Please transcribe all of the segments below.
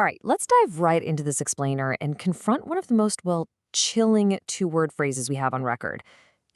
All right, let's dive right into this explainer and confront one of the most, well, chilling two-word phrases we have on record: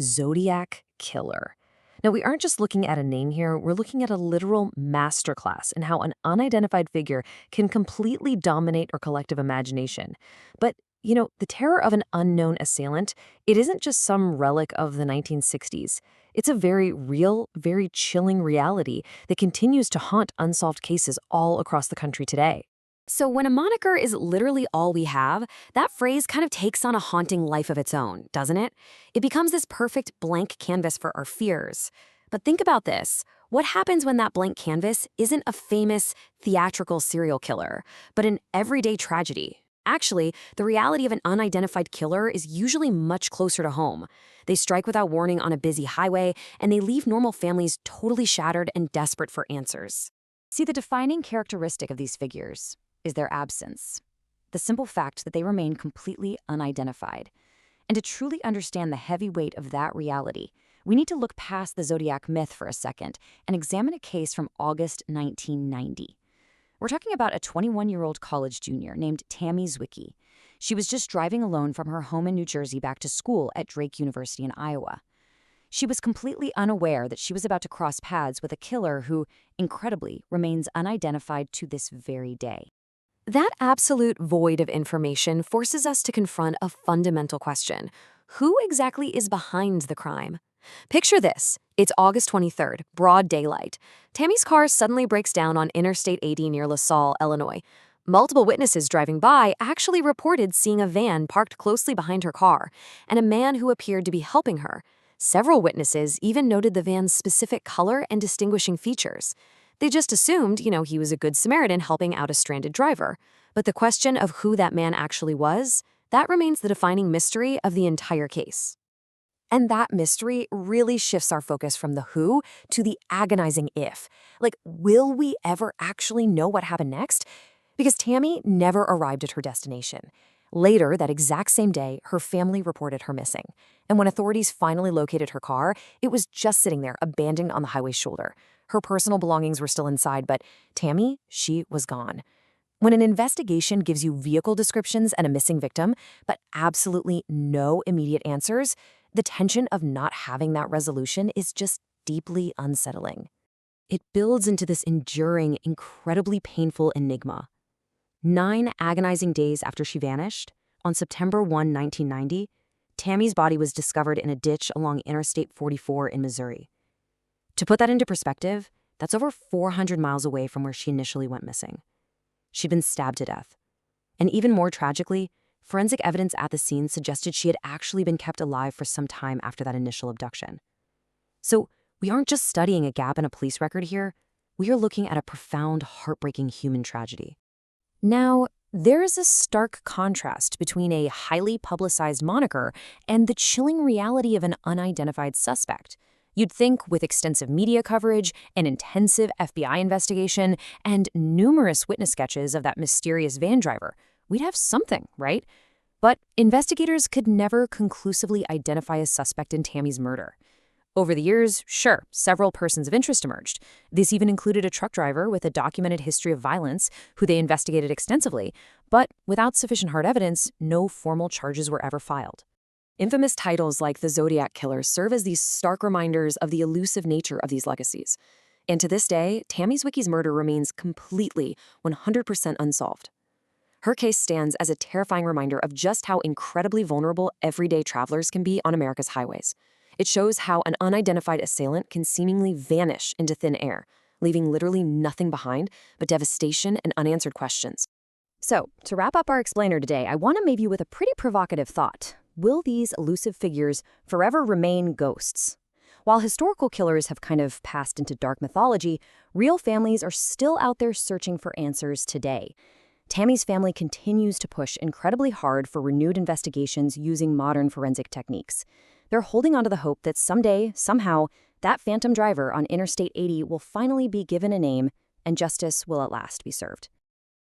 Zodiac Killer. Now, we aren't just looking at a name here, we're looking at a literal masterclass in how an unidentified figure can completely dominate our collective imagination. But, the terror of an unknown assailant, it isn't just some relic of the 1960s. It's a very real, very chilling reality that continues to haunt unsolved cases all across the country today. So when a moniker is literally all we have, that phrase kind of takes on a haunting life of its own, doesn't it? It becomes this perfect blank canvas for our fears. But think about this. What happens when that blank canvas isn't a famous, theatrical serial killer, but an everyday tragedy? Actually, the reality of an unidentified killer is usually much closer to home. They strike without warning on a busy highway, and they leave normal families totally shattered and desperate for answers. See, the defining characteristic of these figures is their absence, the simple fact that they remain completely unidentified. And to truly understand the heavy weight of that reality, we need to look past the Zodiac myth for a second and examine a case from August 1990. We're talking about a 21-year-old college junior named Tammy Zywicki. She was just driving alone from her home in New Jersey back to school at Drake University in Iowa. She was completely unaware that she was about to cross paths with a killer who, incredibly, remains unidentified to this very day. That absolute void of information forces us to confront a fundamental question. Who exactly is behind the crime? Picture this. It's August 23rd, broad daylight. Tammy's car suddenly breaks down on Interstate 80 near LaSalle, Illinois. Multiple witnesses driving by actually reported seeing a van parked closely behind her car and a man who appeared to be helping her. Several witnesses even noted the van's specific color and distinguishing features. They just assumed, he was a good Samaritan helping out a stranded driver. But the question of who that man actually was, that remains the defining mystery of the entire case. And that mystery really shifts our focus from the who to the agonizing if. Like, will we ever actually know what happened next? Because Tammy never arrived at her destination. Later, that exact same day, her family reported her missing. And when authorities finally located her car, it was just sitting there, abandoned on the highway's shoulder. Her personal belongings were still inside, but Tammy, she was gone. When an investigation gives you vehicle descriptions and a missing victim, but absolutely no immediate answers, the tension of not having that resolution is just deeply unsettling. It builds into this enduring, incredibly painful enigma. 9 agonizing days after she vanished, on September 1, 1990, Tammy's body was discovered in a ditch along Interstate 44 in Missouri. To put that into perspective, that's over 400 miles away from where she initially went missing. She'd been stabbed to death. And even more tragically, forensic evidence at the scene suggested she had actually been kept alive for some time after that initial abduction. So we aren't just studying a gap in a police record here, we are looking at a profound, heartbreaking human tragedy. Now, there is a stark contrast between a highly publicized moniker and the chilling reality of an unidentified suspect. You'd think with extensive media coverage, an intensive FBI investigation, and numerous witness sketches of that mysterious van driver, we'd have something, right? But investigators could never conclusively identify a suspect in Tammy's murder. Over the years, sure, several persons of interest emerged. This even included a truck driver with a documented history of violence who they investigated extensively, but without sufficient hard evidence, no formal charges were ever filed. Infamous titles like the Zodiac Killer serve as these stark reminders of the elusive nature of these legacies. And to this day, Tammy Zywicki's murder remains completely, 100% unsolved. Her case stands as a terrifying reminder of just how incredibly vulnerable everyday travelers can be on America's highways. It shows how an unidentified assailant can seemingly vanish into thin air, leaving literally nothing behind but devastation and unanswered questions. So, to wrap up our explainer today, I want to leave you with a pretty provocative thought. Will these elusive figures forever remain ghosts? While historical killers have kind of passed into dark mythology, real families are still out there searching for answers today. Tammy's family continues to push incredibly hard for renewed investigations using modern forensic techniques. They're holding on to the hope that someday, somehow, that phantom driver on Interstate 80 will finally be given a name and justice will at last be served.